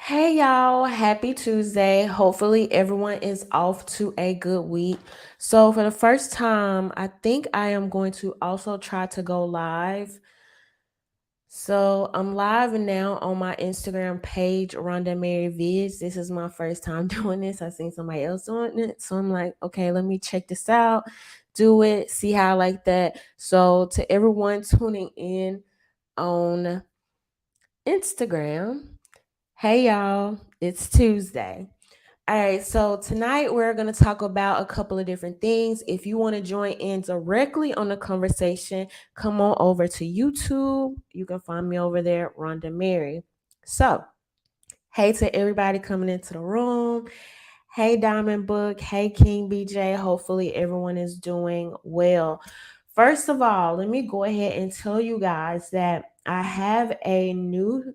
Hey y'all, happy Tuesday. Hopefully, everyone is off to a good week. So, for the first time, I think I am going to also try to go live. So, I'm live now on my Instagram page, RhondaMary Vids. This is my first time doing this. I seen somebody else doing it. So, I'm like, okay, let me check this out, do it, see how I like that. So, to everyone tuning in on Instagram, hey y'all, it's Tuesday. All right, so tonight we're going to talk about a couple of different things. If you want to join in directly on the conversation, come on over to YouTube. You can find me over there, Rhonda Mary. So, hey to everybody coming into the room. Hey, Diamond Book. Hey, King BJ. Hopefully, everyone is doing well. First of all, let me go ahead and tell you guys that I have new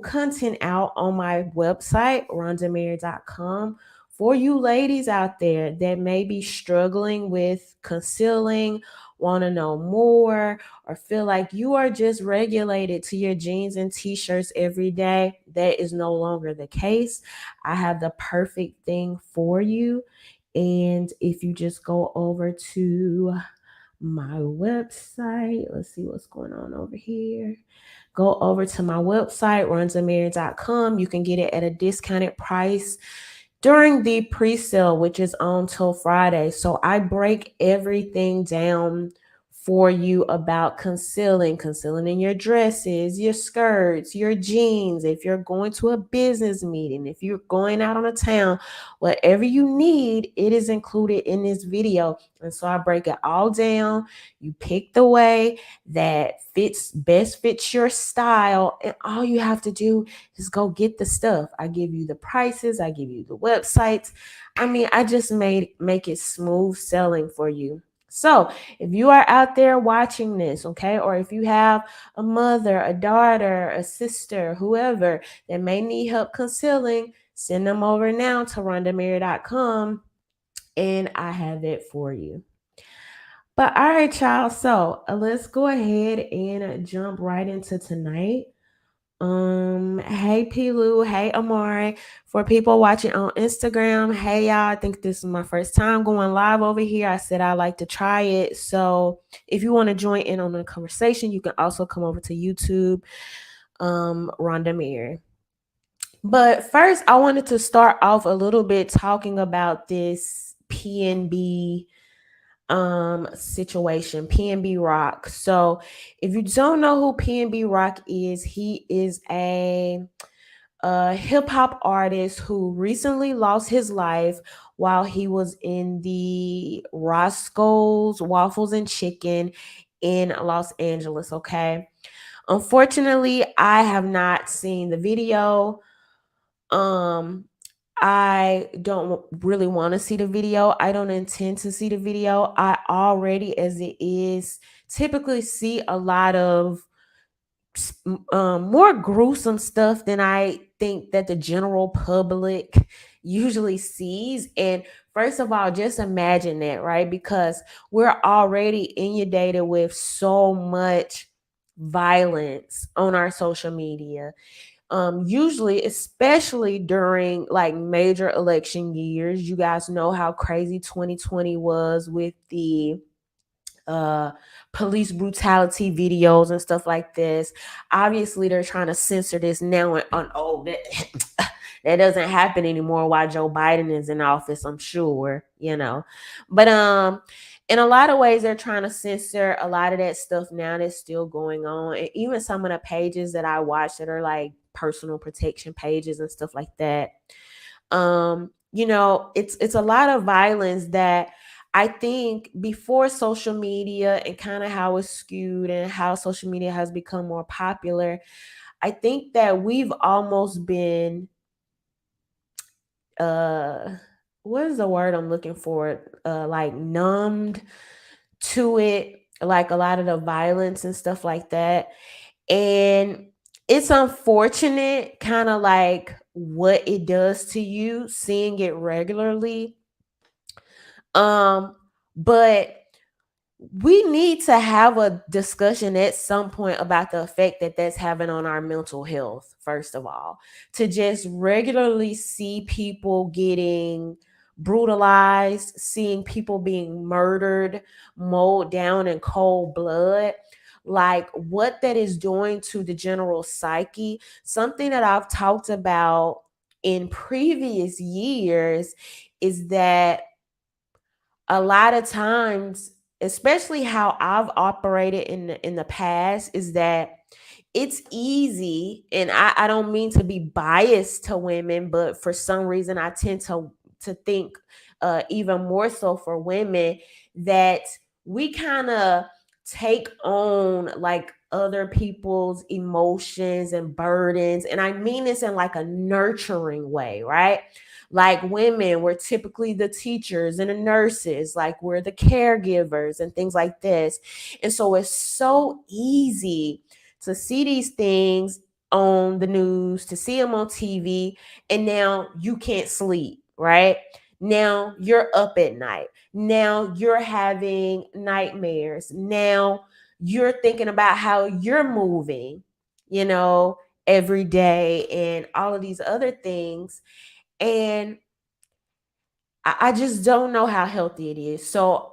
content out on my website, RhondaMary.com, for you ladies out there that may be struggling with concealing, want to know more, or feel like you are just regulated to your jeans and t-shirts every day. That is no longer the case. I have the perfect thing for you. And if you just go over to my website, let's see what's going on over here. Go over to my website, RhondaMary.com. You can get it at a discounted price during the pre-sale, which is on till Friday. So I break everything down for you about concealing in your dresses, your skirts, your jeans, if you're going to a business meeting, if you're going out on a town, whatever you need, it is included in this video. And so I break it all down. You pick the way that fits your style, and all you have to do is go get the stuff. I give you the prices, I give you the websites. I mean, I just make it smooth selling for you. So, if you are out there watching this, okay, or if you have a mother, a daughter, a sister, whoever that may need help concealing, send them over now to RhondaMary.com and I have it for you. But all right, y'all. So let's go ahead and jump right into tonight. Hey Pilu, hey Amari. For people watching on Instagram, hey y'all. I think this is my first time going live over here. I said I like to try it. So if you want to join in on the conversation, you can also come over to YouTube, Rhonda Mary. But first, I wanted to start off a little bit talking about this PNB situation, Pnb Rock. So if you don't know who Pnb Rock is, he is a hip hop artist who recently lost his life while he was in the Roscoe's Waffles and Chicken in Los Angeles. Okay, unfortunately, I have not seen the video. um I don't really want to see the video. I don't intend to see the video. I already, as it is, typically see a lot of more gruesome stuff than I think that the general public usually sees. And first of all, just imagine that, right? Because we're already inundated with so much violence on our social media, usually, especially during like major election years. You guys know how crazy 2020 was with the uh police brutality videos and stuff like this. Obviously they're trying to censor this now, and on that that doesn't happen anymore while Joe Biden is in office, I'm sure. But in a lot of ways they're trying to censor a lot of that stuff now that's still going on. And even some of the pages that I watch that are like personal protection pages and stuff like that, it's a lot of violence that I think before social media and kind of how it's skewed and how social media has become more popular, I think that we've almost been uh what is the word I'm looking for? Like numbed to it, like a lot of the violence and stuff like that. And it's unfortunate, kind of like what it does to you seeing it regularly. But we need to have a discussion at some point about the effect that that's having on our mental health. First of all, to just regularly see people getting brutalized, seeing people being murdered, mowed down in cold blood, like what that is doing to the general psyche. Something that I've talked about in previous years is that a lot of times, especially how I've operated in the past, is that it's easy, and I don't mean to be biased to women, but for some reason I tend to think even more so for women, that we kind of take on like other people's emotions and burdens. And I mean this in like a nurturing way, right? Like women, we're typically the teachers and the nurses, like we're the caregivers and things like this. And so it's so easy to see these things on the news, to see them on TV, and now you can't sleep, right? Now you're up at night. Now you're having nightmares. Now you're thinking about how you're moving, you know, every day and all of these other things. And I just don't know how healthy it is. So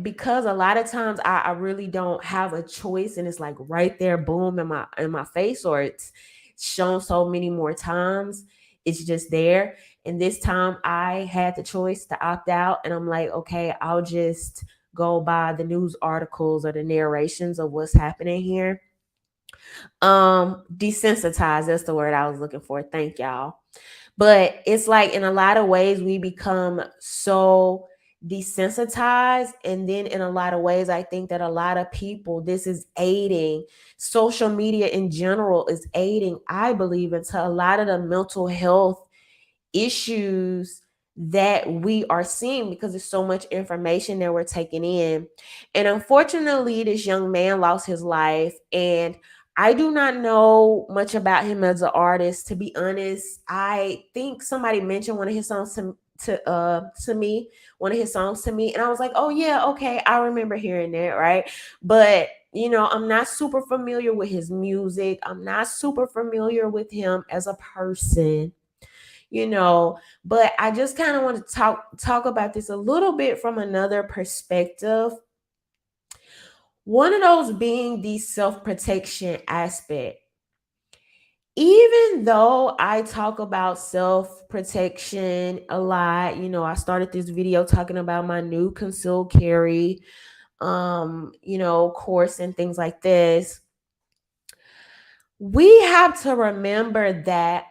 because a lot of times I really don't have a choice, and it's like right there, boom, in my face, or it's shown so many more times. It's just there. And this time I had the choice to opt out, and I'm like, okay, I'll just go by the news articles or the narrations of what's happening here. Desensitized, that's the word I was looking for. Thank y'all. But it's like in a lot of ways we become so desensitized. And then in a lot of ways, I think that a lot of people, this is aiding, social media in general is aiding, I believe, into a lot of the mental health issues that we are seeing, because there's so much information that we're taking in. And unfortunately, this young man lost his life. And I do not know much about him as an artist, to be honest. I think somebody mentioned one of his songs to me, one of his songs to me, and I was like, oh yeah, okay, I remember hearing that, right? But I'm not super familiar with his music. I'm not super familiar with him as a person, but I just kind of want to talk about this a little bit from another perspective. One of those being the self-protection aspect. Even though I talk about self-protection a lot, I started this video talking about my new concealed carry course and things like this. We have to remember that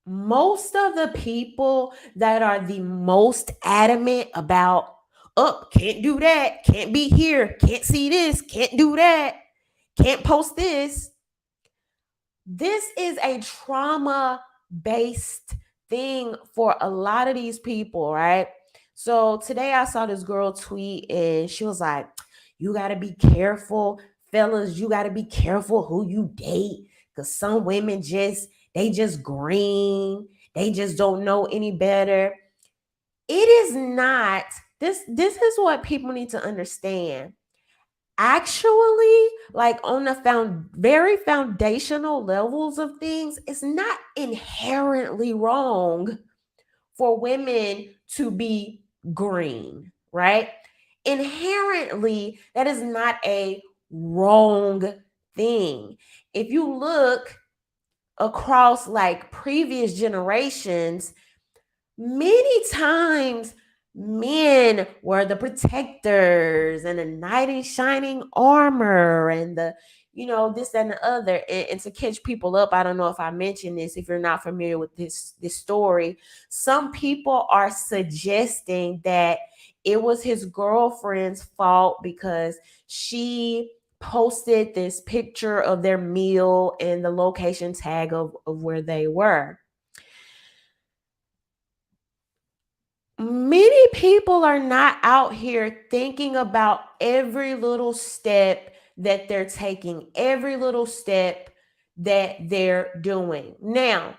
most of the people that are the most adamant about, oh, can't do that, can't be here, can't see this, can't do that, can't post this. This is a trauma based thing for a lot of these people, right? So today I saw this girl tweet and she was like, you got to be careful, fellas, you got to be careful who you date, because some women they just green, they just don't know any better. It is not. This is what people need to understand. Actually, like on the very foundational levels of things, it's not inherently wrong for women to be green, right? Inherently, that is not a wrong thing. If you look across like previous generations, many times men were the protectors and the knight in shining armor and this and the other. And to catch people up, I don't know if I mentioned this, if you're not familiar with this story, some people are suggesting that it was his girlfriend's fault because she posted this picture of their meal and the location tag of where they were. Many people are not out here thinking about every little step that they're taking, every little step that they're doing. Now,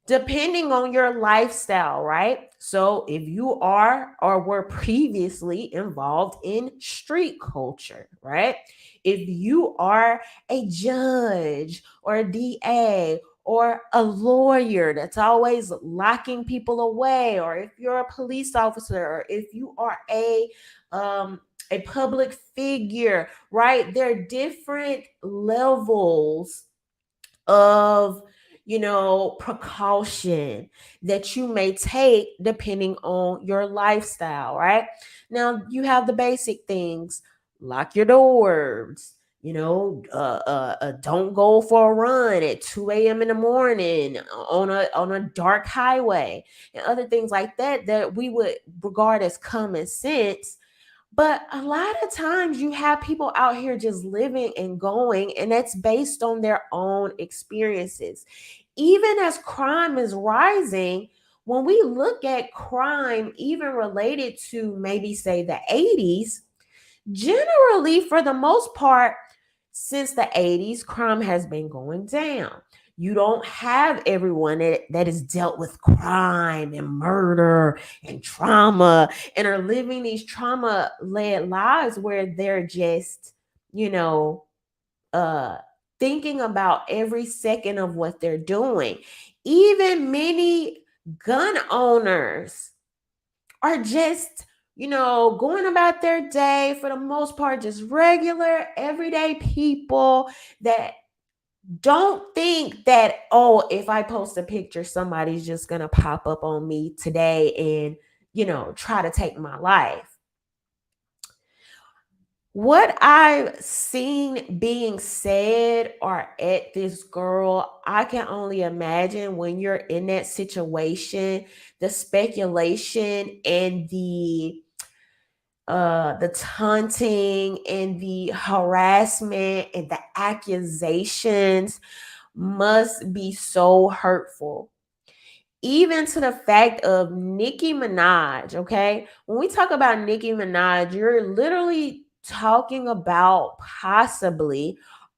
depending on your lifestyle, right? So if you are or were previously involved in street culture, right? If you are a judge or a DA or a lawyer that's always locking people away, or if you're a police officer, or if you are a public figure, right? There are different levels of precaution that you may take depending on your lifestyle, right? Now you have the basic things: lock your doors, don't go for a run at 2 a.m. in the morning on a dark highway, and other things like that that we would regard as common sense. But a lot of times you have people out here just living and going, and that's based on their own experiences. Even as crime is rising, when we look at crime, even related to maybe say the 80s, generally, for the most part, since the 80s, crime has been going down. You don't have everyone that has dealt with crime and murder and trauma and are living these trauma led lives where they're just, you know, uh, thinking about every second of what they're doing. Even many gun owners are just, going about their day for the most part, just regular, everyday people that don't think that, oh, if I post a picture, somebody's just going to pop up on me today and, try to take my life. What I've seen being said or at this girl, I can only imagine when you're in that situation, the speculation and the taunting and the harassment and the accusations must be so hurtful. Even to the fact of Nicki Minaj, okay? When we talk about Nicki Minaj, you're literally talking about possibly,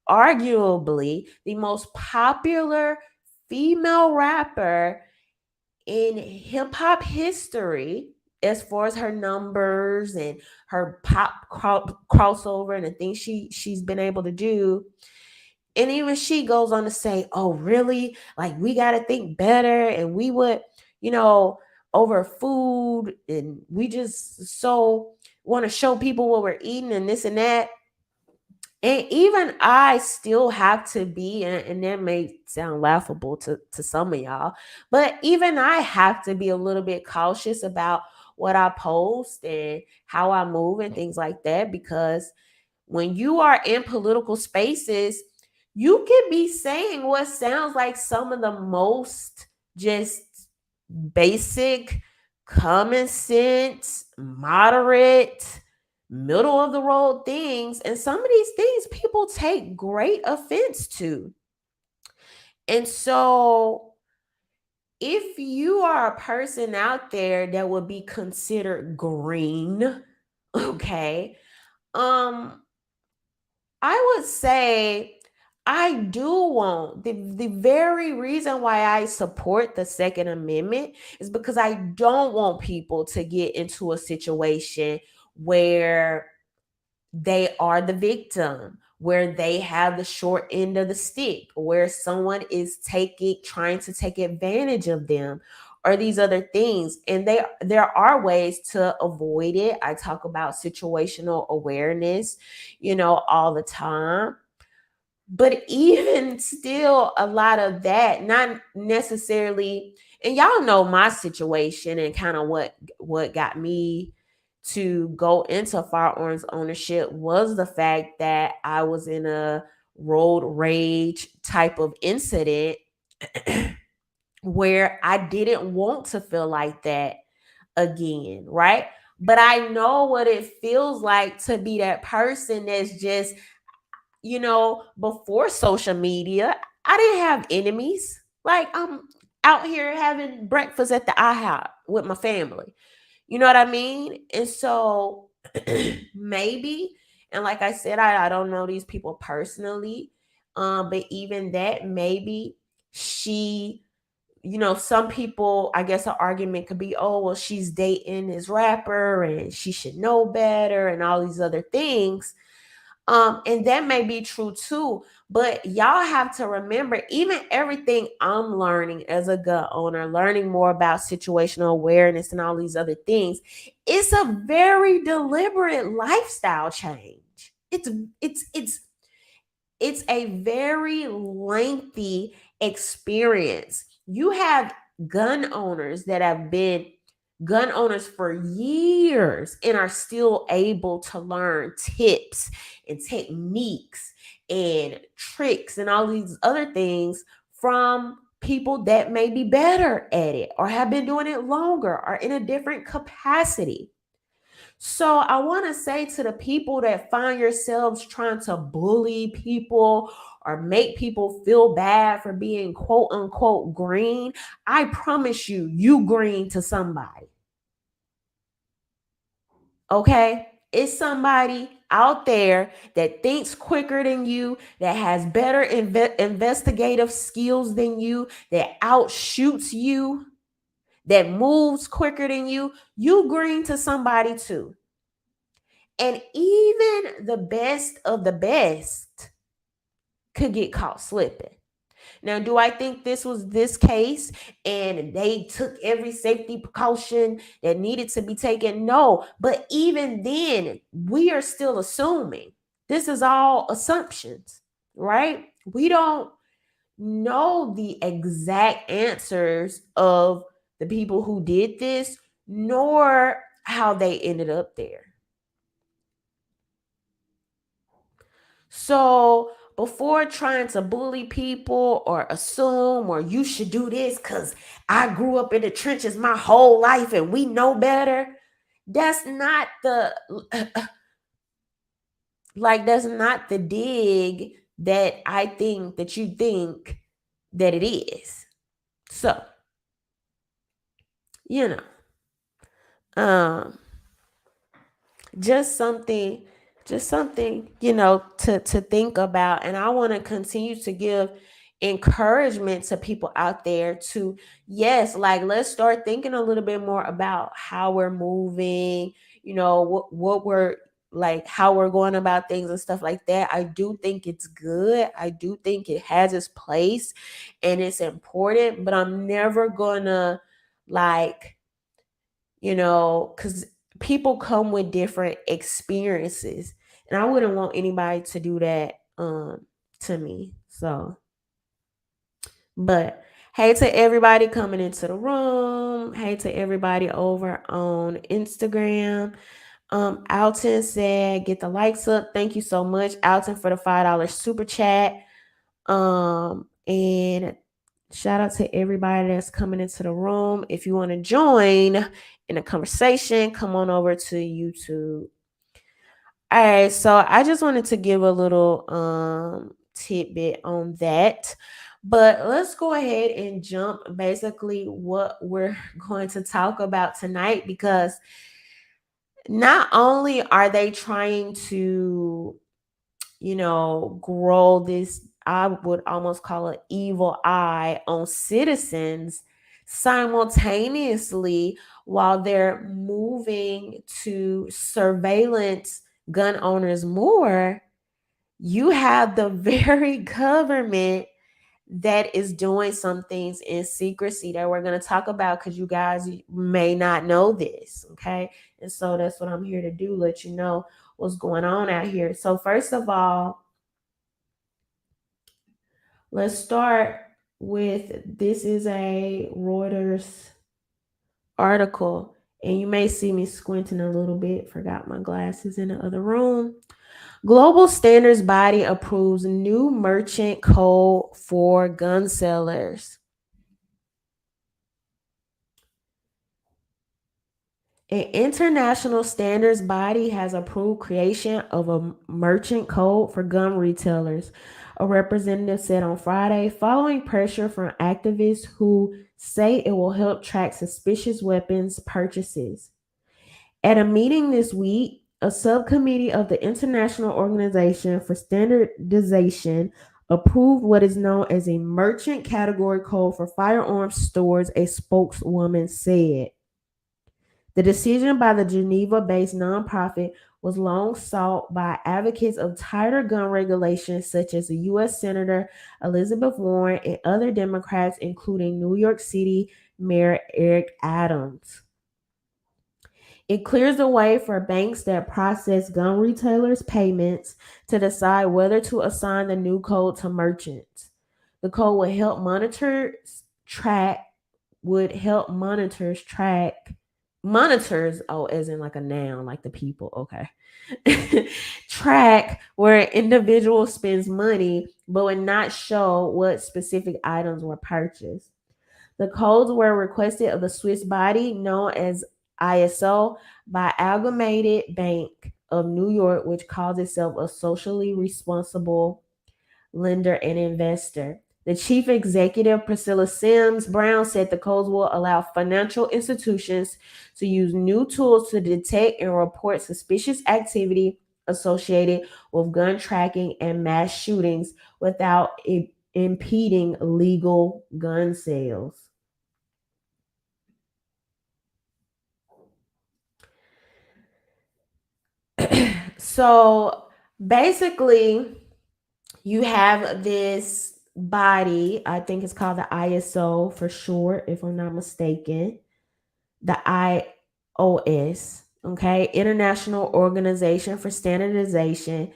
arguably, the most popular female rapper in hip hop history, as far as her numbers and her pop crossover and the things she's been able to do. And even she goes on to say, oh, really? Like, we got to think better. And we would, you know, over food. And we just so want to show people what we're eating and this and that. And even I still have to be, and that may sound laughable to some of y'all, but even I have to be a little bit cautious about what I post and how I move and things like that, because when you are in political spaces, you can be saying what sounds like some of the most just basic, common sense, moderate, middle of the road things. And some of these things people take great offense to. And so, if you are a person out there that would be considered green, okay, um, I would say I do want the very reason why I support the Second Amendment is because I don't want people to get into a situation where they are the victim, where they have the short end of the stick, where someone is trying to take advantage of them, or these other things. And there are ways to avoid it. I talk about situational awareness, all the time. But even still, a lot of that, not necessarily, and y'all know my situation and kind of what got me to go into firearms ownership was the fact that I was in a road rage type of incident where I didn't want to feel like that again, right? But I know what it feels like to be that person that's just, before social media, I didn't have enemies. Like, I'm out here having breakfast at the IHOP with my family. You know what I mean? And so maybe, and like I said, I don't know these people personally. But even that, maybe she some people, I guess an argument could be, oh, well, she's dating this rapper and she should know better and all these other things. And that may be true too, but y'all have to remember, even everything I'm learning as a gun owner, learning more about situational awareness and all these other things, it's a very deliberate lifestyle change. It's a very lengthy experience. You have gun owners that have been gun owners for years and are still able to learn tips and techniques and tricks and all these other things from people that may be better at it or have been doing it longer or in a different capacity. So I want to say to the people that find yourselves trying to bully people or make people feel bad for being quote unquote green, I promise you, you green to somebody. Okay? It's somebody out there that thinks quicker than you, that has better investigative skills than you, that outshoots you, that moves quicker than you. You green to somebody too. And even the best of the best could get caught slipping. Now, do I think this was this case and they took every safety precaution that needed to be taken? No, but even then, we are still assuming. This is all assumptions, right? We don't know the exact answers of the people who did this, nor how they ended up there. So before trying to bully people or assume or you should do this because I grew up in the trenches my whole life and we know better, that's not the that's not the dig that I think that you think that it is. So, you know, just something to think about. And I want to continue to give encouragement to people out there to, yes, like, let's start thinking a little bit more about how we're moving, what we're like, how we're going about things and stuff like that. I do think it's good. I do think it has its place and it's important, but I'm never gonna, like, because people come with different experiences, and I wouldn't want anybody to do that to me. So, but hey to everybody coming into the room. Hey to everybody over on Instagram. Alton said, get the likes up. Thank you so much, Alton, for the $5 super chat. And shout out to everybody that's coming into the room. If you want to join in a conversation, come on over to YouTube. All right, so I just wanted to give a little tidbit on that. But let's go ahead and jump basically what we're going to talk about tonight, because not only are they trying to, grow this, I would almost call it evil eye on citizens, simultaneously while they're moving to surveillance gun owners more, you have the very government that is doing some things in secrecy that we're going to talk about, because you guys may not know this. Okay. And so that's what I'm here to do, let you know what's going on out here. So first of all, let's start with, this is a Reuters article, and you may see me squinting a little bit. Forgot my glasses in the other room. Global standards body approves new merchant code for gun sellers. An international standards body has approved creation of a merchant code for gun retailers, a representative said on Friday, following pressure from activists who say it will help track suspicious weapons purchases. At a meeting this week, a subcommittee of the International Organization for Standardization approved what is known as a merchant category code for firearms stores, a spokeswoman said. The decision by the Geneva based nonprofit was long sought by advocates of tighter gun regulations, such as the U.S. Senator Elizabeth Warren and other Democrats, including New York City Mayor Eric Adams. It clears the way for banks that process gun retailers' payments to decide whether to assign the new code to merchants. The code would help track would help monitors, oh, as in like a noun, like the people, okay. Track where an individual spends money, but would not show what specific items were purchased. The codes were requested of the Swiss body known as ISO by Amalgamated Bank of New York, which calls itself a socially responsible lender and investor. The chief executive, Priscilla Sims Brown, said the codes will allow financial institutions to use new tools to detect and report suspicious activity associated with gun tracking and mass shootings without impeding legal gun sales. So basically, you have this body, I think it's called the ISO for short, if I'm not mistaken, the IOS, okay, International Organization for Standardization,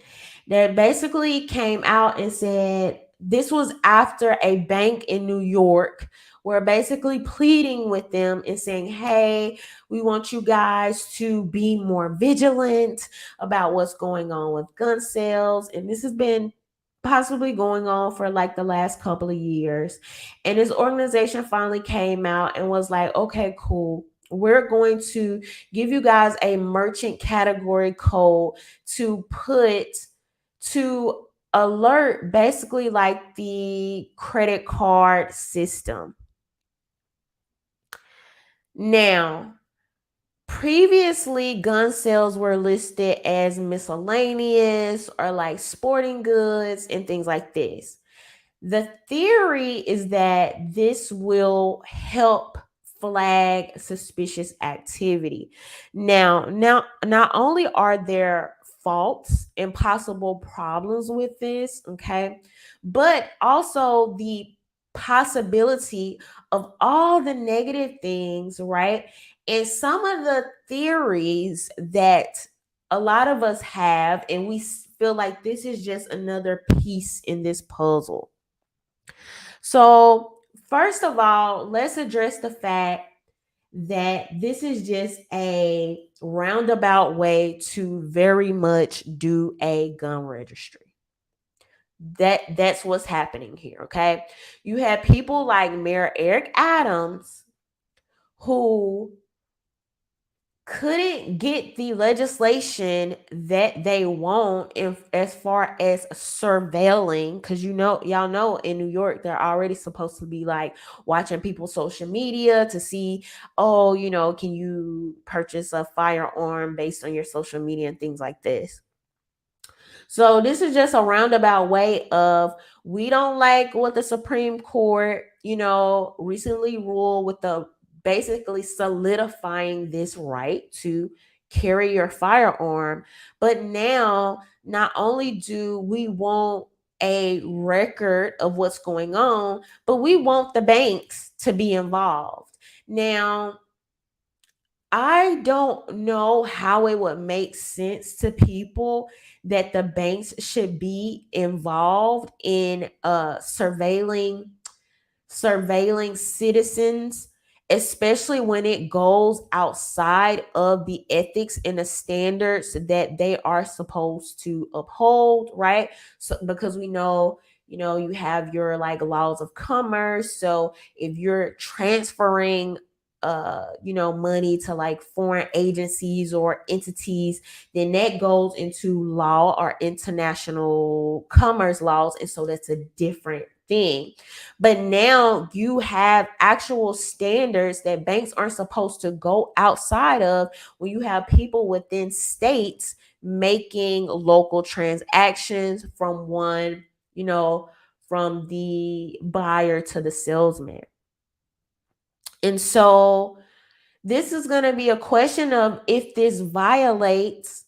that basically came out and said this was after a bank in New York were basically pleading with them and saying, hey, we want you guys to be more vigilant about what's going on with gun sales. And this has been possibly going on for like the last couple of years. And this organization finally came out and was like, okay, cool. We're going to give you guys a merchant category code to put to alert basically like the credit card system. Now, previously, gun sales were listed as miscellaneous or like sporting goods and things like this. The theory is that this will help flag suspicious activity. Now, not only are there faults and possible problems with this, okay, but also the possibility of all the negative things, right? And some of the theories that a lot of us have, and we feel like this is just another piece in this puzzle. So, first of all, let's address the fact that this is just a roundabout way to very much do a gun registry. That's what's happening here, okay? You have people like Mayor Eric Adams who couldn't get the legislation that they want as far as surveilling, because y'all know in New York they're already supposed to be like watching people's social media to see, oh, can you purchase a firearm based on your social media and things like this. So this is just a roundabout way of, we don't like what the Supreme Court, recently ruled with the basically solidifying this right to carry your firearm. But now, not only do we want a record of what's going on, but we want the banks to be involved. Now, I don't know how it would make sense to people that the banks should be involved in surveilling citizens, especially when it goes outside of the ethics and the standards that they are supposed to uphold, right? So because we know, you have your like laws of commerce. So if you're transferring money to like foreign agencies or entities, then that goes into law or international commerce laws, and so that's a different thing. But now you have actual standards that banks aren't supposed to go outside of, when you have people within states making local transactions from one from the buyer to the salesman. And so this is going to be a question of if this violates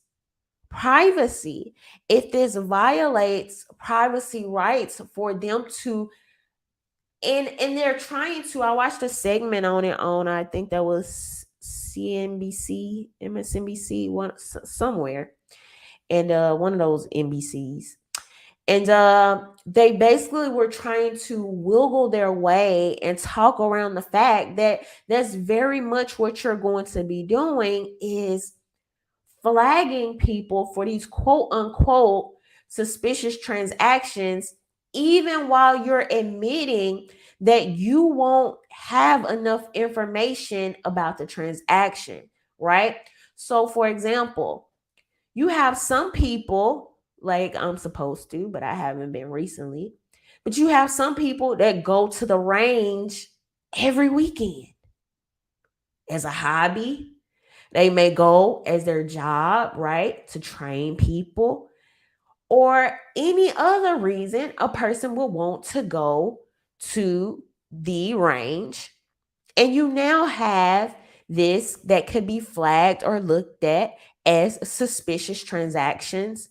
privacy, if this violates privacy rights for them to, and they're trying to. I watched a segment on it on, I think that was CNBC, MSNBC, one somewhere, and one of those NBCs. And they basically were trying to wiggle their way and talk around the fact that that's very much what you're going to be doing, is flagging people for these quote unquote suspicious transactions, even while you're admitting that you won't have enough information about the transaction, right? So, for example, you have some people, like I'm supposed to, but I haven't been recently, but you have some people that go to the range every weekend as a hobby. They may go as their job, right, to train people, or any other reason a person will want to go to the range. And you now have this that could be flagged or looked at as suspicious transactions.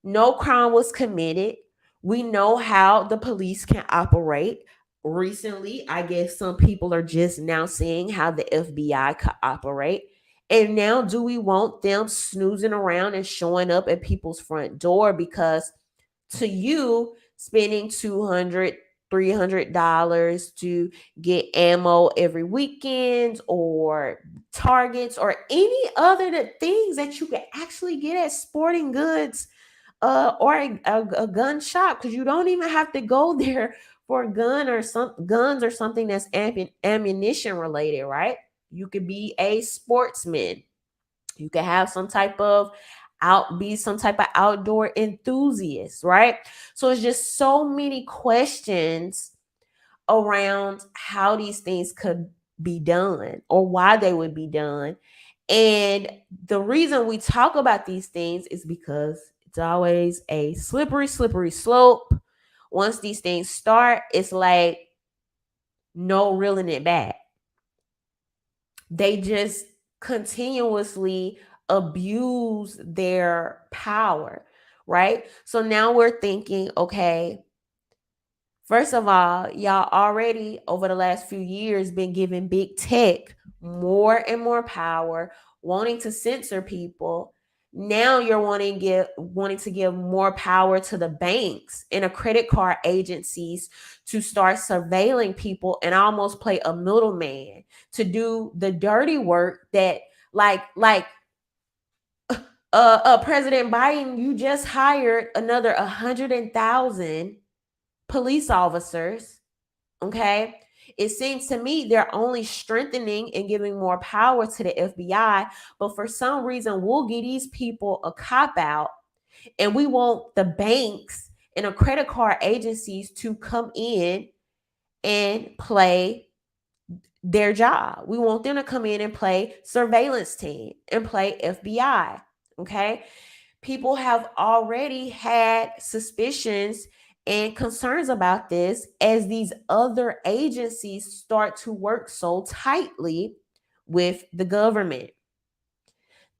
No crime was committed. We know how the police can operate. Recently, I guess some people are just now seeing how the FBI could operate. And now, do we want them snoozing around and showing up at people's front door? Because to you, spending $200, $300 to get ammo every weekend, or targets, or any other things that you can actually get at sporting goods, or a gun shop, because you don't even have to go there for a gun or some guns or something that's ammunition related, right? You could be a sportsman. You could have some type of be some type of outdoor enthusiast, right? So it's just so many questions around how these things could be done or why they would be done. And the reason we talk about these things is because it's always a slippery, slippery slope. Once these things start, it's like no reeling it back. They just continuously abuse their power, right? So now we're thinking, okay, first of all, y'all already over the last few years been giving big tech more and more power, wanting to censor people. Now you're wanting to give more power to the banks and the credit card agencies to start surveilling people and almost play a middleman to do the dirty work that, like President Biden, you just hired another 100,000 police officers. Okay. It seems to me they're only strengthening and giving more power to the FBI. But for some reason, we'll give these people a cop out, and we want the banks and the credit card agencies to come in and play their job. We want them to come in and play surveillance team and play FBI. Okay. People have already had suspicions and concerns about this as these other agencies start to work so tightly with the government.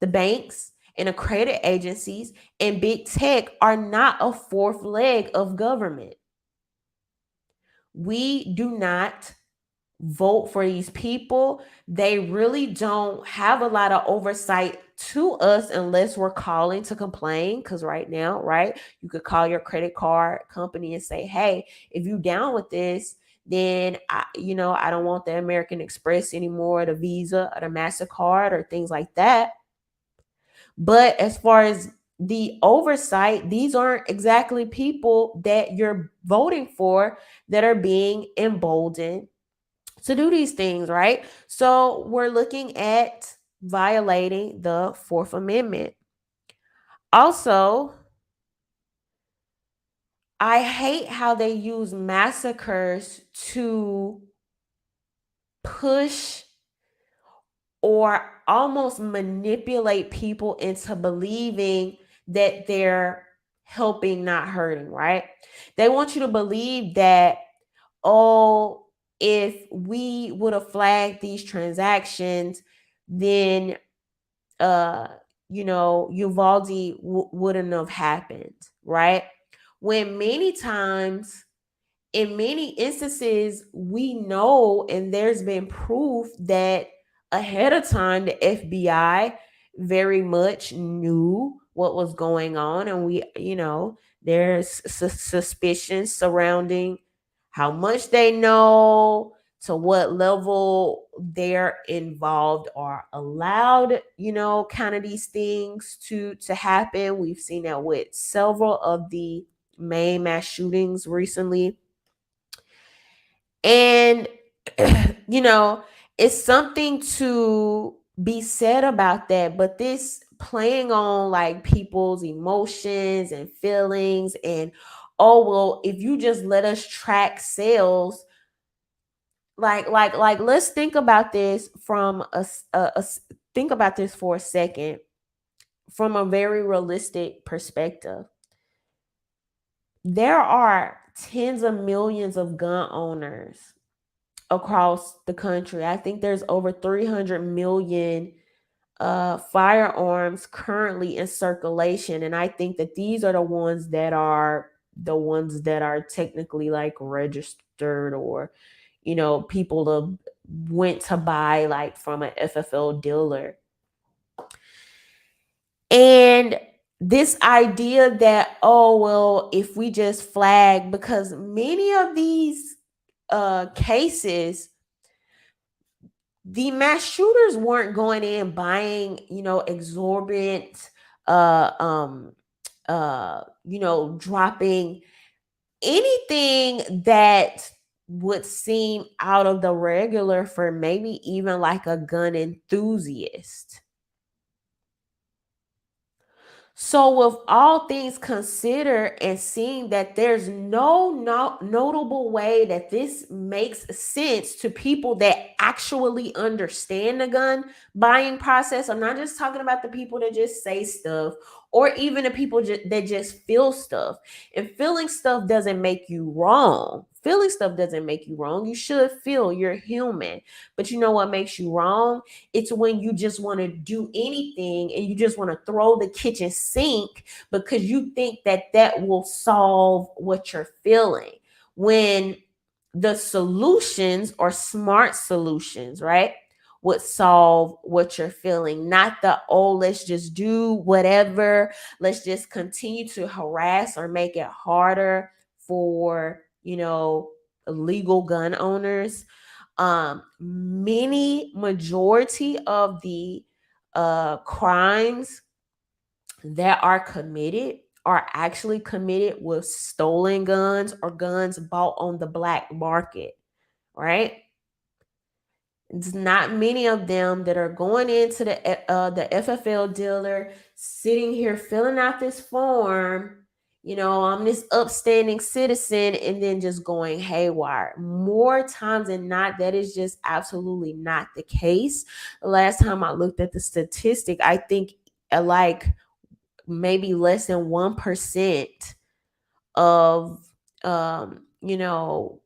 The banks and the credit agencies and big tech are not a fourth leg of government. We do not vote for these people. They really don't have a lot of oversight to us unless we're calling to complain. Because right now, right, you could call your credit card company and say, hey, if you down with this, then I don't want the American Express anymore, the Visa or the MasterCard or things like that. But as far as the oversight, these aren't exactly people that you're voting for that are being emboldened to do these things, right? So we're looking at violating the Fourth Amendment. Also, I hate how they use massacres to push or almost manipulate people into believing that they're helping, not hurting, right? They want you to believe that, oh, if we would have flagged these transactions, then Uvalde wouldn't have happened, right? When many times, in many instances, we know, and there's been proof that ahead of time the FBI very much knew what was going on, and there's suspicions surrounding how much they know, to what level they're involved or allowed, kind of these things to happen. We've seen that with several of the main mass shootings recently. And, you know, it's something to be said about that. But this playing on like people's emotions and feelings, and, oh, well, if you just let us track sales, like let's think about this from think about this for a second from a very realistic perspective. There are tens of millions of gun owners across the country. I think there's over 300 million firearms currently in circulation, and I think that these are the ones that are technically like registered, or people have went to buy like from an FFL dealer. And this idea that, oh, well, if we just flag, because many of these cases, the mass shooters weren't going in buying, exorbitant, dropping anything that would seem out of the regular for maybe even like a gun enthusiast. So, with all things considered, and seeing that there's no notable way that this makes sense to people that actually understand the gun buying process, I'm not just talking about the people that just say stuff, or even the people that just feel stuff. And feeling stuff doesn't make you wrong. Feeling stuff doesn't make you wrong. You should feel, you're human. But you know what makes you wrong? It's when you just want to do anything and you just want to throw the kitchen sink because you think that that will solve what you're feeling. When the solutions are smart solutions, right, would solve what you're feeling, not the, oh, let's just do whatever. Let's just continue to harass or make it harder for, illegal gun owners. Majority of the crimes that are committed are actually committed with stolen guns or guns bought on the black market, right? It's not many of them that are going into the FFL dealer, sitting here filling out this form. I'm this upstanding citizen, and then just going haywire. More times than not, that is just absolutely not the case. The last time I looked at the statistic, I think like maybe less than 1% of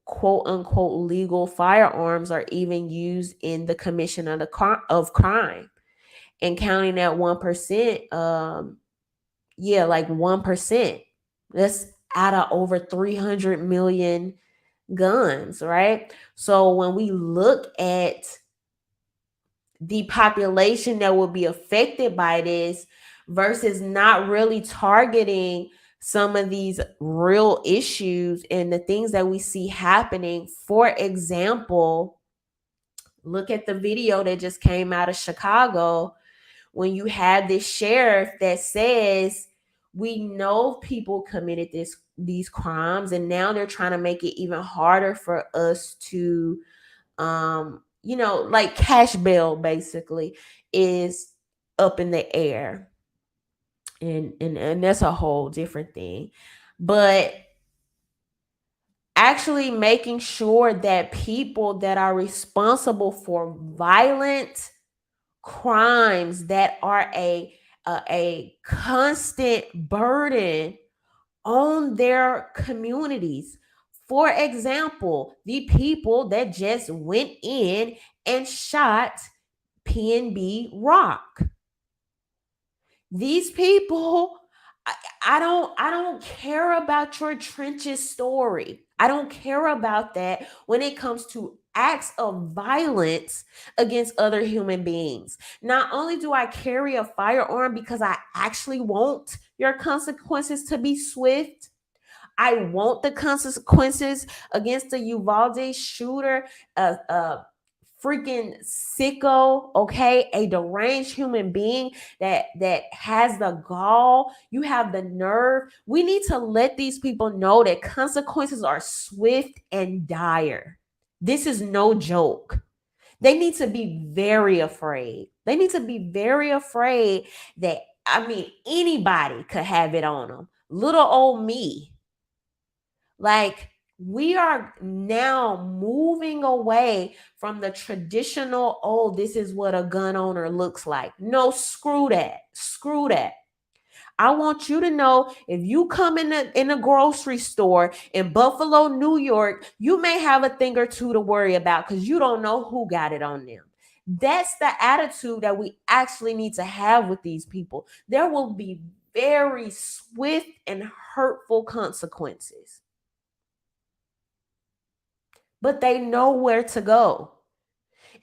quote unquote legal firearms are even used in the commission of crime. And counting that 1%, like 1%, that's out of over 300 million guns, right? So when we look at the population that will be affected by this versus not really targeting some of these real issues and the things that we see happening. For example, look at the video that just came out of Chicago when you have this sheriff that says, we know people committed these crimes, and now they're trying to make it even harder for us to like cash bail basically is up in the air. And that's a whole different thing. But actually making sure that people that are responsible for violent crimes that are a constant burden on their communities. For example, the people that just went in and shot Pnb Rock. These people, I, I don't care about your trenches story. I don't care about that when it comes to acts of violence against other human beings. Not only do I carry a firearm because I actually want your consequences to be swift, I want the consequences against the Uvalde shooter, a freaking sicko, okay, a deranged human being that has the gall. You have the nerve. We need to let these people know that consequences are swift and dire. This is no joke. They need to be very afraid. They need to be very afraid that, I mean, anybody could have it on them. Little old me. Like, we are now moving away from the traditional, oh, this is what a gun owner looks like. No, screw that. Screw that. I want you to know, if you come in a grocery store in Buffalo, New York, you may have a thing or two to worry about because you don't know who got it on them. That's the attitude that we actually need to have with these people. There will be very swift and hurtful consequences, but they know where to go.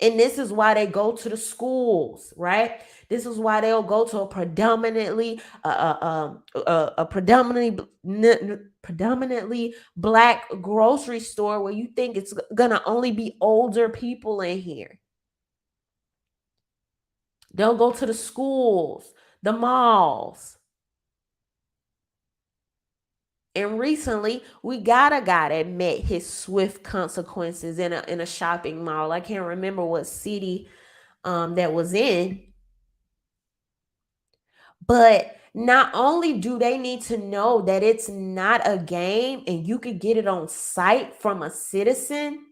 And this is why they go to the schools, right? This is why they'll go to a predominantly black grocery store where you think it's gonna only be older people in here. They'll go to the schools, the malls. And recently, we got a guy that met his swift consequences in a shopping mall. I can't remember what city that was in. But not only do they need to know that it's not a game and you could get it on site from a citizen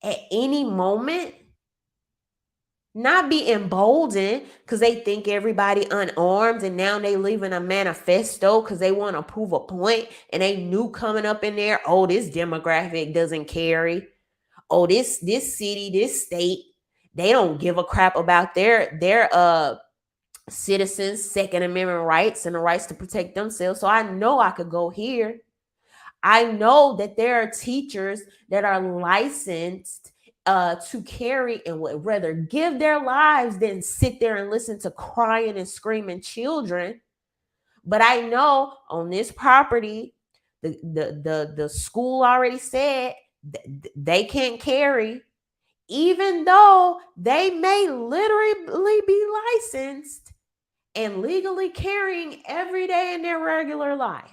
at any moment, not be emboldened because they think everybody unarmed and now they leaving a manifesto because they want to prove a point, and they knew coming up in there, oh, this demographic doesn't carry. Oh, this city, this state, they don't give a crap about their citizens' Second Amendment rights and the rights to protect themselves. So I know I could go here. I know that there are teachers that are licensed to carry and would rather give their lives than sit there and listen to crying and screaming children. But I know on this property, the school already said they can't carry, even though they may literally be licensed and legally carrying every day in their regular life.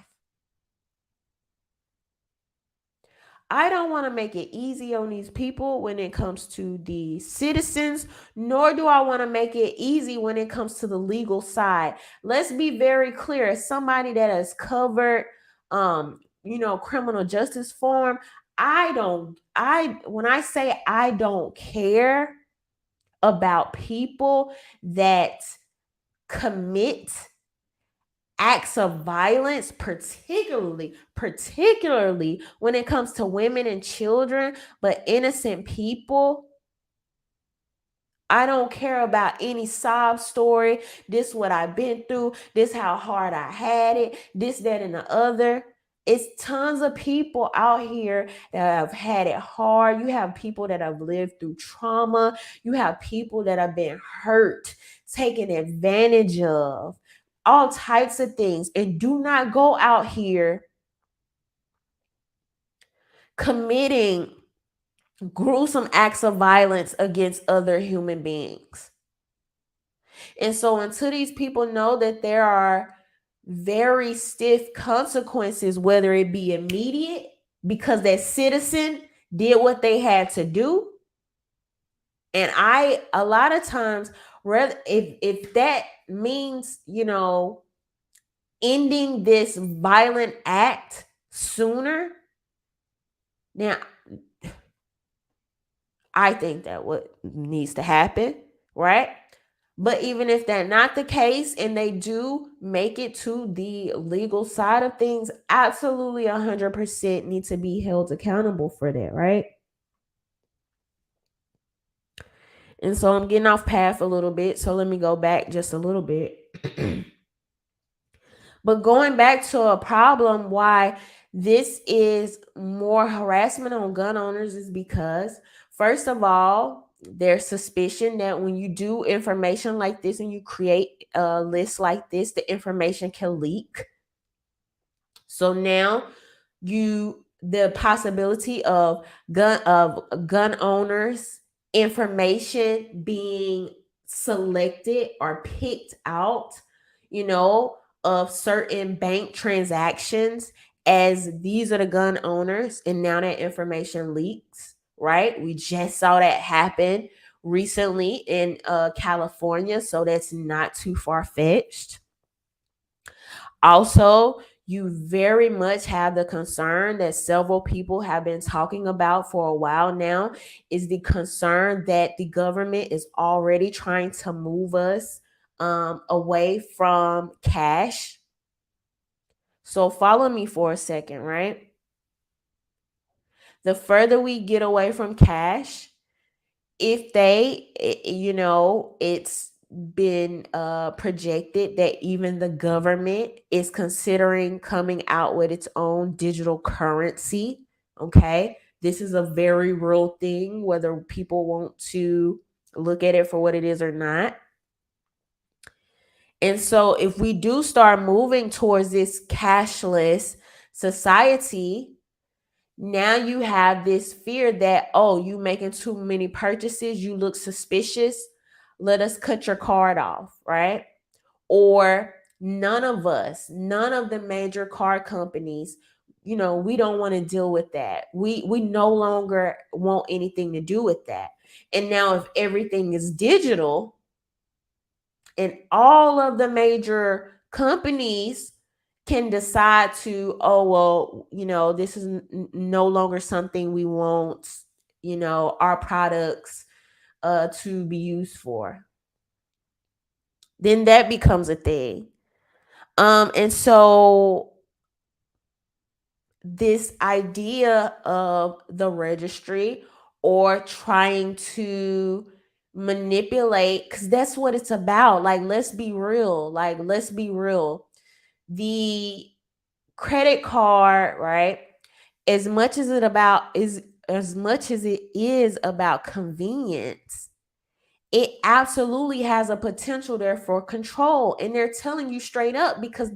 I don't want to make it easy on these people when it comes to the citizens, nor do I want to make it easy when it comes to the legal side. Let's be very clear. As somebody that has covered criminal justice form, when I say I don't care about people that commit acts of violence, particularly when it comes to women and children, but innocent people. I don't care about any sob story. This what I've been through. This how hard I had it. This, that, and the other. It's tons of people out here that have had it hard. You have people that have lived through trauma. You have people that have been hurt, taken advantage of, all types of things. And do not go out here committing gruesome acts of violence against other human beings. And so until these people know that there are very stiff consequences, whether it be immediate because that citizen did what they had to do. And a lot of times, if that means, ending this violent act sooner, now I think that what needs to happen, right? But even if that's not the case and they do make it to the legal side of things, absolutely 100% need to be held accountable for that, right? And so I'm getting off path a little bit. So let me go back just a little bit. But going back to a problem why this is more harassment on gun owners is because, first of all, there's suspicion that when you do information like this and you create a list like this, the information can leak. So now the possibility of gun owners information being selected or picked out, you know, of certain bank transactions, as these are the gun owners, and now that information leaks, right? We just saw that happen recently in California, so that's not too far fetched. Also, you very much have the concern that several people have been talking about for a while now, is the concern that the government is already trying to move us away from cash. So follow me for a second, right? The further we get away from cash, if they, it's been projected that even the government is considering coming out with its own digital currency. Okay, this is a very real thing, whether people want to look at it for what it is or not. And so if we do start moving towards this cashless society, now you have this fear that, oh, you making too many purchases, you look suspicious, let us cut your card off, right? Or none of the major card companies, we don't want to deal with that. We no longer want anything to do with that. And now if everything is digital and all of the major companies can decide to, oh, well, this is no longer something we want, our products to be used for, then that becomes a thing. And so this idea of the registry, or trying to manipulate, because that's what it's about. Like, let's be real. The credit card, right? As much as it is about convenience, it absolutely has a potential there for control. And they're telling you straight up, because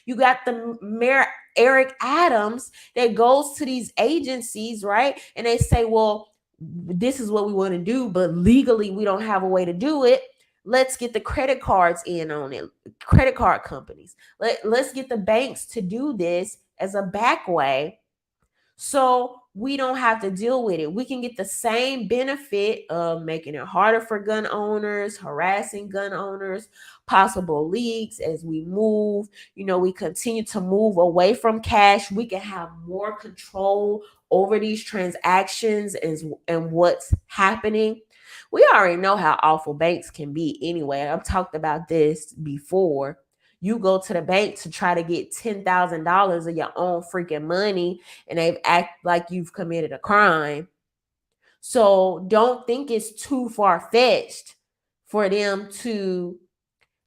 you got the Mayor Eric Adams that goes to these agencies, right? And they say, well, this is what we want to do, but legally we don't have a way to do it. Let's get the credit cards in on it, credit card companies. Let's get the banks to do this as a back way, so we don't have to deal with it. We can get the same benefit of making it harder for gun owners, harassing gun owners, possible leaks as we move. We continue to move away from cash. We can have more control over these transactions and what's happening. We already know how awful banks can be anyway. I've talked about this before. You go to the bank to try to get $10,000 of your own freaking money, and they act like you've committed a crime. So don't think it's too far fetched for them to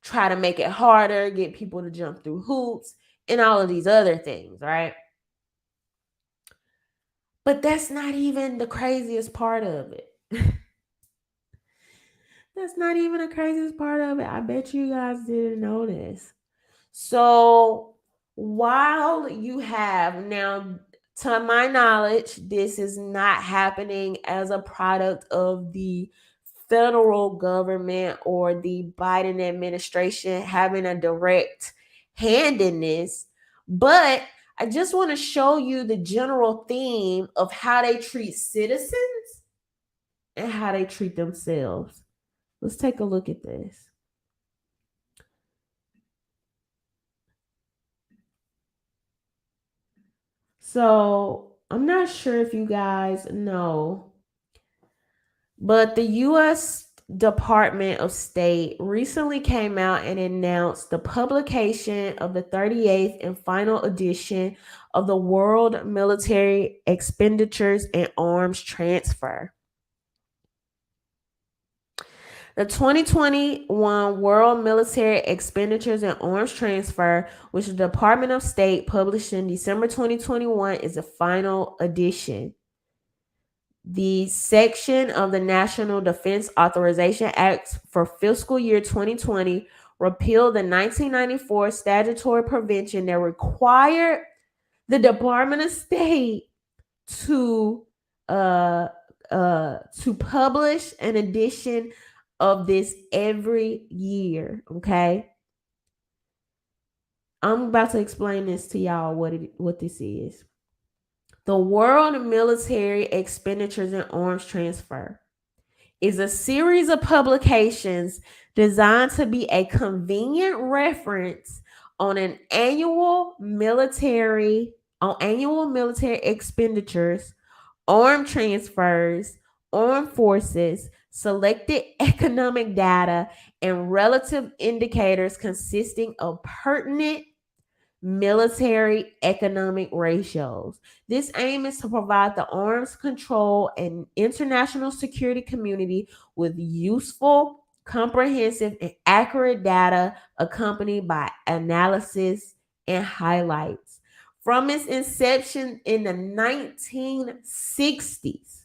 try to make it harder, get people to jump through hoops, and all of these other things, right? But that's not even the craziest part of it. That's not even the craziest part of it. I bet you guys didn't know this. So while you have now, to my knowledge, this is not happening as a product of the federal government or the Biden administration having a direct hand in this. But I just want to show you the general theme of how they treat citizens and how they treat themselves. Let's take a look at this. So I'm not sure if you guys know, but the U.S. Department of State recently came out and announced the publication of the 38th and final edition of the World Military Expenditures and Arms Transfer. The 2021 World Military Expenditures and Arms Transfer, which the Department of State published in December 2021, is the final edition. The section of the National Defense Authorization Act for fiscal year 2020 repealed the 1994 statutory provision that required the Department of State to publish an edition of this every year. Okay, I'm about to explain this to y'all what this is. The World Military Expenditures and Arms Transfer is a series of publications designed to be a convenient reference on annual military expenditures, armed transfers, armed forces, selected economic data, and relative indicators consisting of pertinent military economic ratios. This aim is to provide the arms control and international security community with useful, comprehensive, and accurate data accompanied by analysis and highlights. From its inception in the 1960s,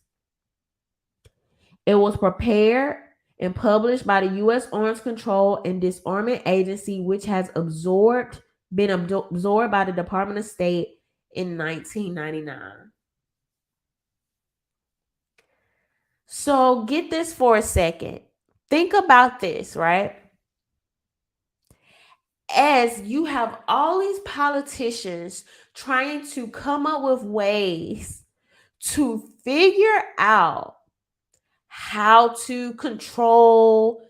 it was prepared and published by the U.S. Arms Control and Disarmament Agency, which has been absorbed by the Department of State in 1999. So get this for a second. Think about this, right? As you have all these politicians trying to come up with ways to figure out how to control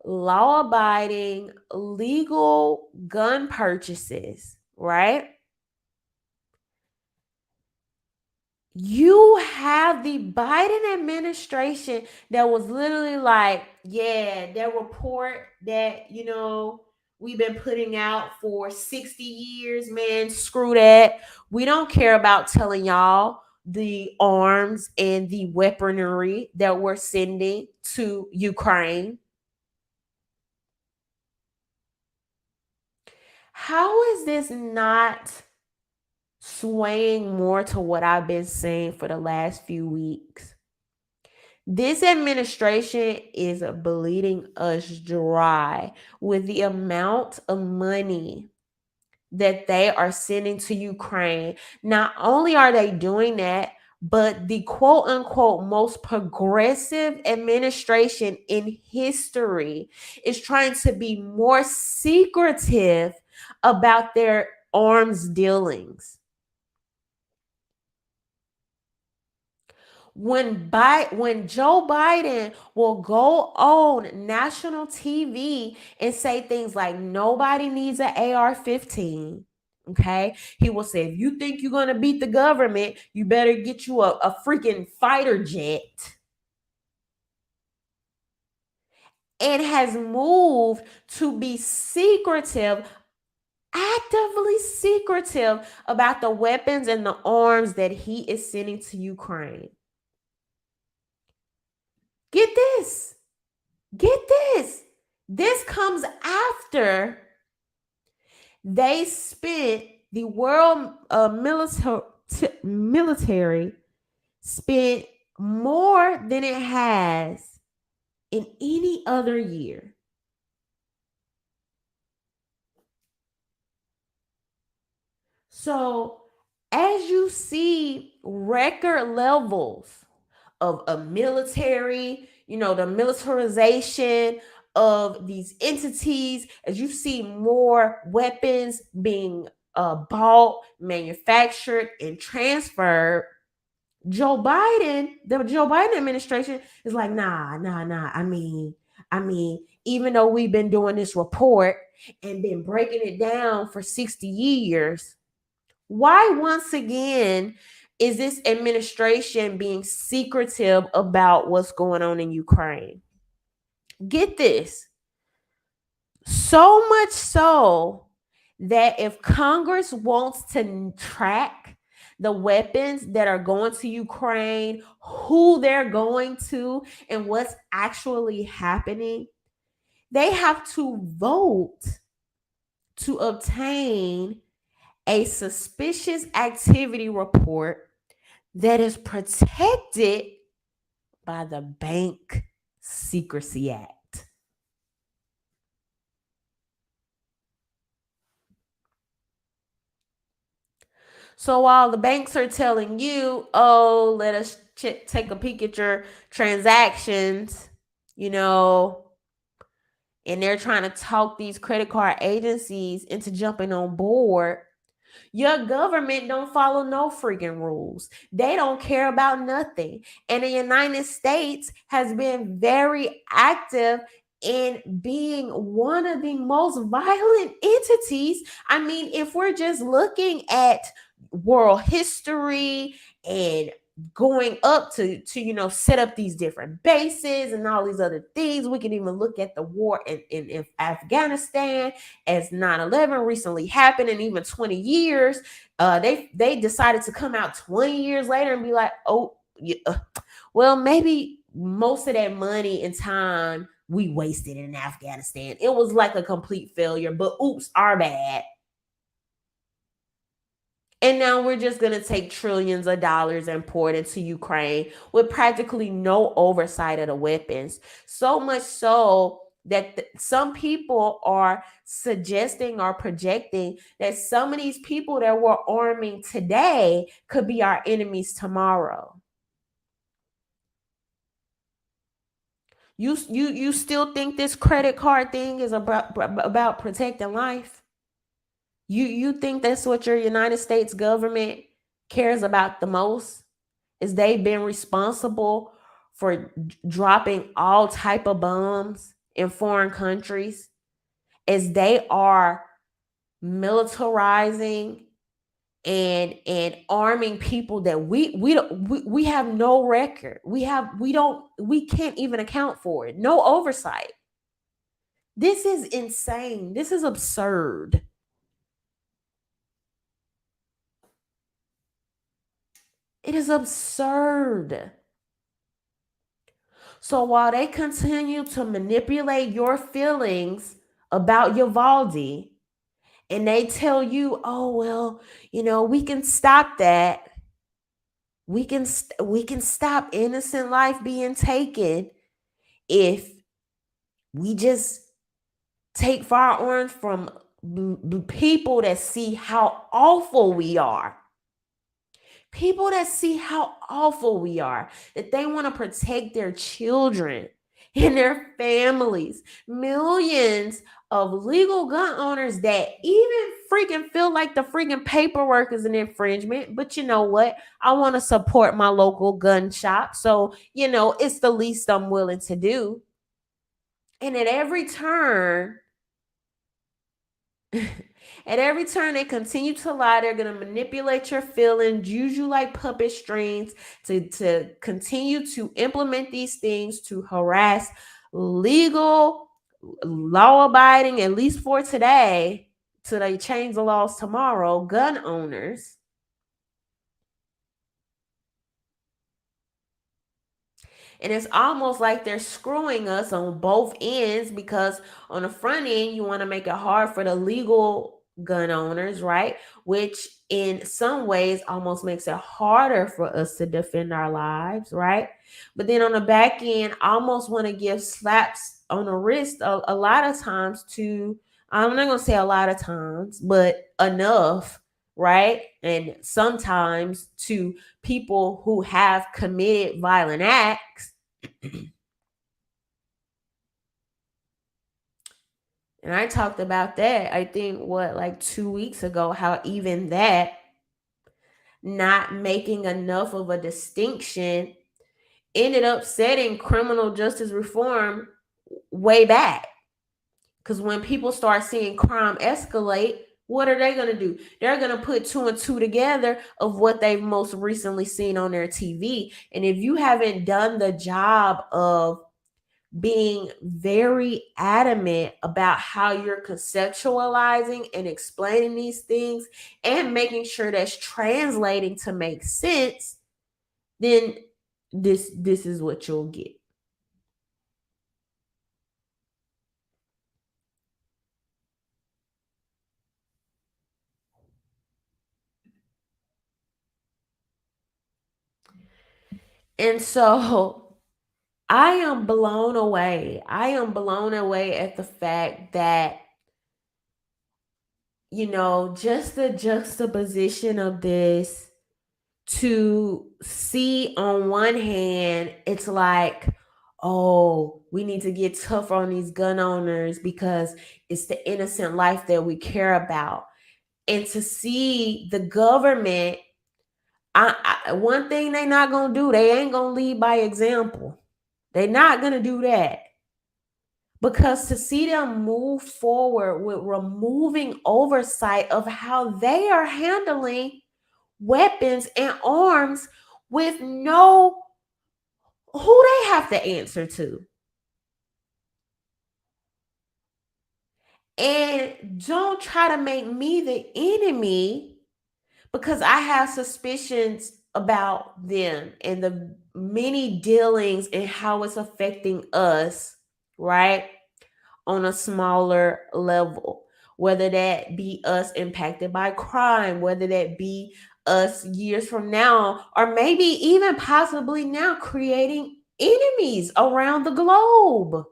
law-abiding, legal gun purchases, right? You have the Biden administration that was literally like, yeah, that report that, we've been putting out for 60 years, man, screw that. We don't care about telling y'all the arms and the weaponry that we're sending to Ukraine. How is this not swaying more to what I've been saying for the last few weeks? This administration is bleeding us dry with the amount of money that they are sending to Ukraine. Not only are they doing that, but the quote unquote most progressive administration in history is trying to be more secretive about their arms dealings. When Joe Biden will go on national TV and say things like nobody needs an AR-15, okay? He will say, if you think you're going to beat the government, you better get you a freaking fighter jet. And has moved to be secretive, actively secretive about the weapons and the arms that he is sending to Ukraine. Get this. This comes after they spent the world military spent more than it has in any other year. So as you see record levels of a military, the militarization of these entities, as you see more weapons being bought, manufactured, and transferred, the Joe Biden administration is like, nah. I mean, even though we've been doing this report and been breaking it down for 60 years, why once again is this administration being secretive about what's going on in Ukraine? Get this. So much so that if Congress wants to track the weapons that are going to Ukraine, who they're going to, and what's actually happening, they have to vote to obtain a suspicious activity report that is protected by the Bank Secrecy Act. So while the banks are telling you, oh, let us take a peek at your transactions, you know, and they're trying to talk these credit card agencies into jumping on board, your government don't follow no freaking rules. They don't care about nothing. And the United States has been very active in being one of the most violent entities. I mean, if we're just looking at world history and going up to set up these different bases and all these other things, we can even look at the war in Afghanistan as 9/11 recently happened, and even 20 years they decided to come out 20 years later and be like, oh yeah, well, maybe most of that money and time we wasted in Afghanistan, it was like a complete failure, but oops, our bad. And now we're just going to take trillions of dollars and pour it into Ukraine with practically no oversight of the weapons. So much so that some people are suggesting or projecting that some of these people that we're arming today could be our enemies tomorrow. You still think this credit card thing is about protecting life? You think that's what your United States government cares about the most? Is they've been responsible for dropping all type of bombs in foreign countries, as they are militarizing and arming people that we have no record. We can't even account for it. No oversight. This is insane. This is absurd. It is absurd. So while they continue to manipulate your feelings about Uvalde, and they tell you, oh well, we can stop that. We can stop innocent life being taken if we just take firearms from people that see how awful we are. People that see how awful we are, that they want to protect their children and their families. Millions of legal gun owners that even freaking feel like the freaking paperwork is an infringement. But you know what? I want to support my local gun shop. So, it's the least I'm willing to do. And at every turn, they continue to lie. They're going to manipulate your feelings, use you like puppet strings to continue to implement these things to harass legal, law-abiding, at least for today, till they change the laws tomorrow, gun owners. And it's almost like they're screwing us on both ends, because on the front end, you want to make it hard for the legal gun owners, right? Which in some ways almost makes it harder for us to defend our lives, right? But then on the back end, I almost want to give slaps on the wrist a lot of times to, I'm not going to say a lot of times, but enough, right? And sometimes to people who have committed violent acts. And I talked about that, I think, like 2 weeks ago, how even that, not making enough of a distinction, ended up setting criminal justice reform way back. Because when people start seeing crime escalate, what are they going to do? They're going to put two and two together of what they've most recently seen on their TV. And if you haven't done the job of being very adamant about how you're conceptualizing and explaining these things and making sure that's translating to make sense, then this is what you'll get. And so I am blown away. I am blown away at the fact that, just the juxtaposition of this, to see on one hand, it's like, oh, we need to get tough on these gun owners because it's the innocent life that we care about. And to see the government, one thing they not gonna do, they ain't gonna lead by example. They're not gonna do that. Because to see them move forward with removing oversight of how they are handling weapons and arms with no who they have to answer to. And don't try to make me the enemy because I have suspicions about them and the many dealings and how it's affecting us, right? On a smaller level, whether that be us impacted by crime, whether that be us years from now, or maybe even possibly now creating enemies around the globe.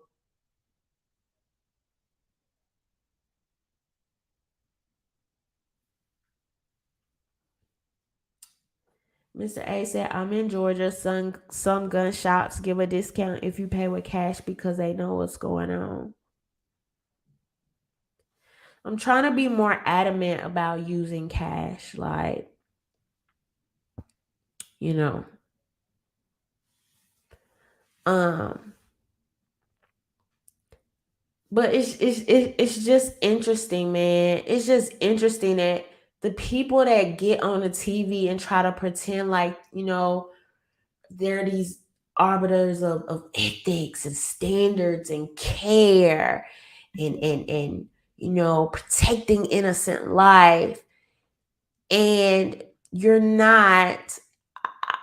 Mr. A said, I'm in Georgia. Some gun shops give a discount if you pay with cash because they know what's going on. I'm trying to be more adamant about using cash. Like, you know, um, but it's just interesting, man. It's just interesting that the people that get on the TV and try to pretend like, they're these arbiters of ethics and standards and care and protecting innocent life, and you're not.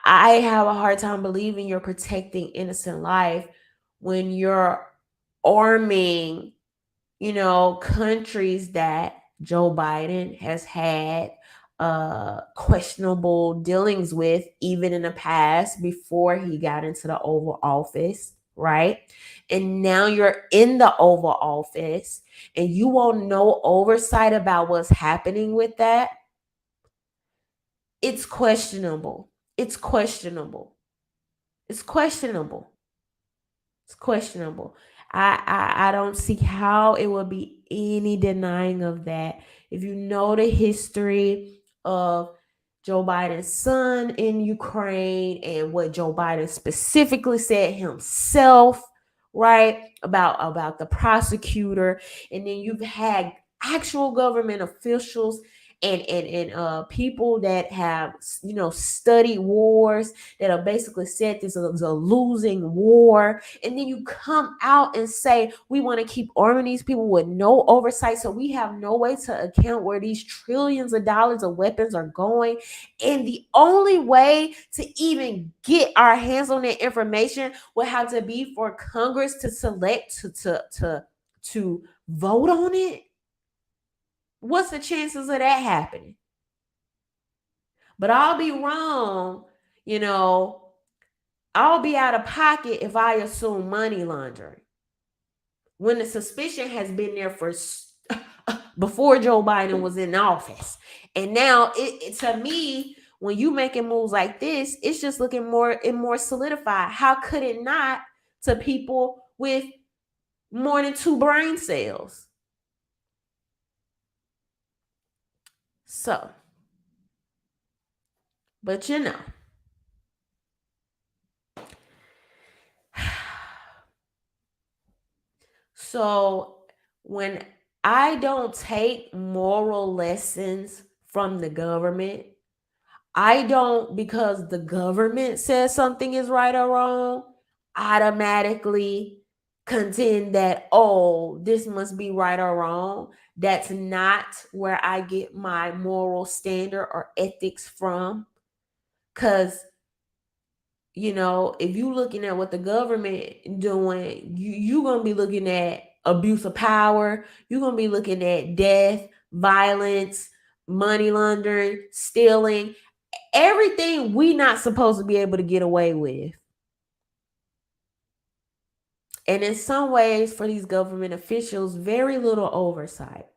I have a hard time believing you're protecting innocent life when you're arming, countries that Joe Biden has had questionable dealings with, even in the past before he got into the Oval Office, right? And now you're in the Oval Office and you want no oversight about what's happening with that. It's questionable. It's questionable. It's questionable. It's questionable. I don't see how it would be any denying of that. If you know the history of Joe Biden's son in Ukraine and what Joe Biden specifically said himself, right, about the prosecutor, and then you've had actual government officials and people that have studied wars that have basically said this is a losing war, and then you come out and say we want to keep arming these people with no oversight, so we have no way to account where these trillions of dollars of weapons are going, and the only way to even get our hands on that information would have to be for Congress to select to vote on it. What's the chances of that happening? But I'll be wrong, you know, I'll be out of pocket if I assume money laundering. When the suspicion has been there for before Joe Biden was in office. And now to me, when you making moves like this, it's just looking more solidified. How could it not to people with more than 2 brain cells? So, but so when I don't take moral lessons from the government, I don't, because the government says something is right or wrong, automatically contend that, oh, this must be right or wrong. That's not where I get my moral standard or ethics from. Because, if you looking at what the government doing, you're going to be looking at abuse of power. You're going to be looking at death, violence, money laundering, stealing, everything we not supposed to be able to get away with. And in some ways, for these government officials, very little oversight.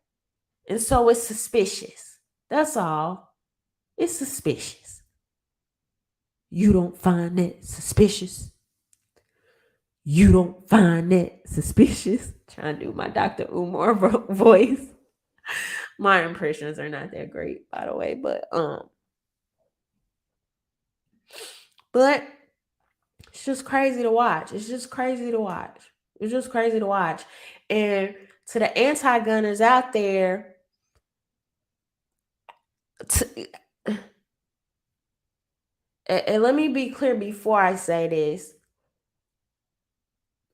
And so it's suspicious. That's all. It's suspicious. You don't find that suspicious? You don't find that suspicious? Trying to do my Dr. Umar voice. My impressions are not that great, by the way, but it's just crazy to watch. It's just crazy to watch. It's just crazy to watch. And to the anti-gunners out there, and let me be clear before I say this.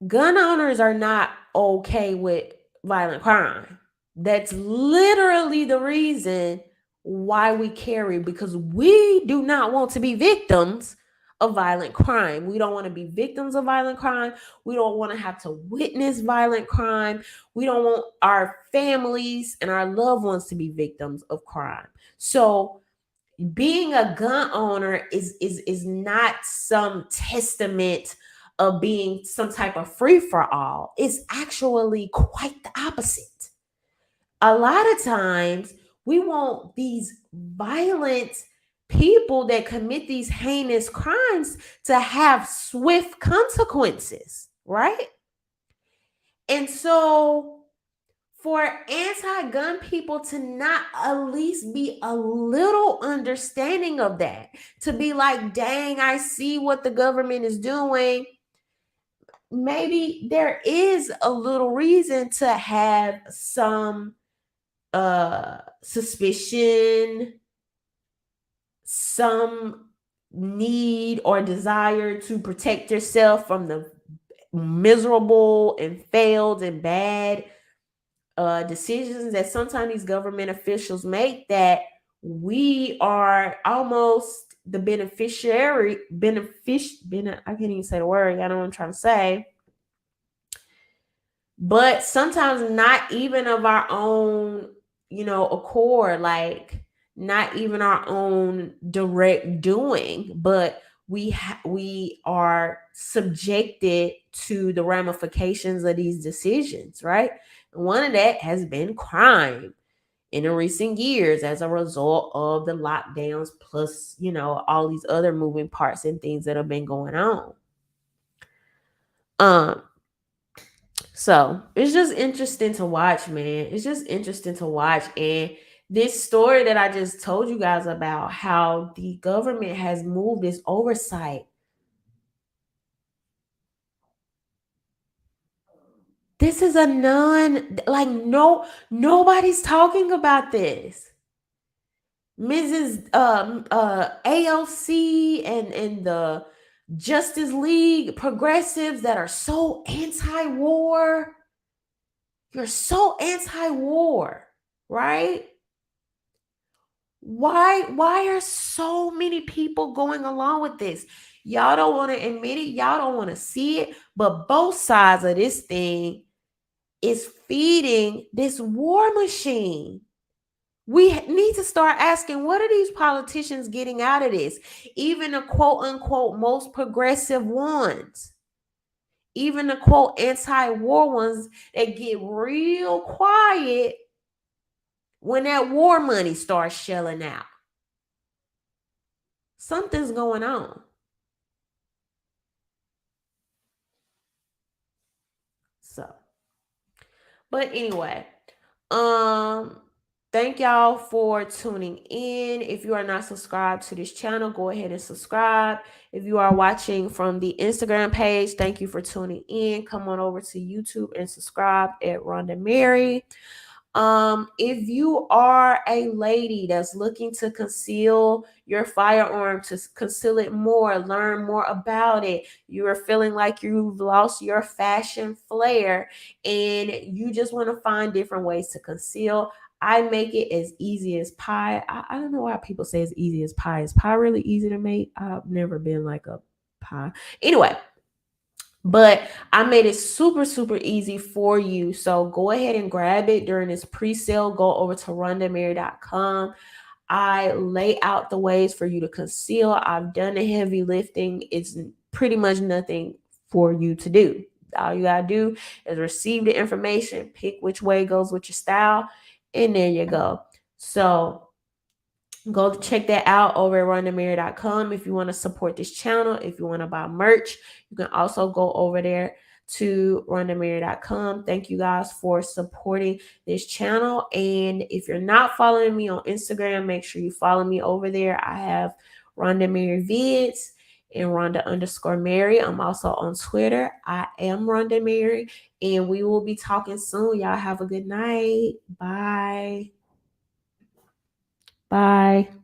Gun owners are not okay with violent crime. That's literally the reason why we carry, because we do not want to be victims of violent crime. We don't want to be victims of violent crime. We don't want to have to witness violent crime. We don't want our families and our loved ones to be victims of crime. So being a gun owner is not some testament of being some type of free-for-all. It's actually quite the opposite. A lot of times we want these violent people that commit these heinous crimes to have swift consequences, right? And so for anti-gun people to not at least be a little understanding of that, to be like, dang, I see what the government is doing. Maybe there is a little reason to have some suspicion, some need or desire to protect yourself from the miserable and failed and bad decisions that sometimes these government officials make, that we are almost the beneficiary. I can't even say the word. I don't know what I'm trying to say. But sometimes not even of our own, accord, like not even our own direct doing, but we are subjected to the ramifications of these decisions, right? And one of that has been crime in the recent years as a result of the lockdowns, plus, all these other moving parts and things that have been going on. So it's just interesting to watch, man. It's just interesting to watch. And this story that I just told you guys about, how the government has moved this oversight. This is nobody's talking about this. Mrs. AOC and the Justice League progressives that are so anti-war. You're so anti-war, right? Why are so many people going along with this? Y'all don't want to admit it. Y'all don't want to see it. But both sides of this thing is feeding this war machine. We need to start asking, what are these politicians getting out of this? Even the quote unquote most progressive ones, even the quote anti-war ones that get real quiet when that war money starts shelling out. Something's going on. So, but anyway, thank y'all for tuning in. If you are not subscribed to this channel, go ahead and subscribe. If you are watching from the Instagram page, thank you for tuning in. Come on over to YouTube and subscribe at RhondaMary. If you are a lady that's looking to conceal your firearm, to conceal it more, learn more about it, you are feeling like you've lost your fashion flair and you just want to find different ways to conceal, I make it as easy as pie. I don't know why people say it's easy as pie. Is pie really easy to make? I've never been like a pie. Anyway, but I made it super, super easy for you. So go ahead and grab it during this pre-sale. Go over to RhondaMary.com. I lay out the ways for you to conceal. I've done the heavy lifting. It's pretty much nothing for you to do. All you gotta do is receive the information, pick which way goes with your style, and there you go. So go check that out over at RhondaMary.com if you want to support this channel. If you want to buy merch, you can also go over there to RhondaMary.com. Thank you guys for supporting this channel. And if you're not following me on Instagram, make sure you follow me over there. I have Rhonda Mary Vids and Rhonda_Mary. I'm also on Twitter. I am Rhonda Mary, and we will be talking soon. Y'all have a good night. Bye. Bye.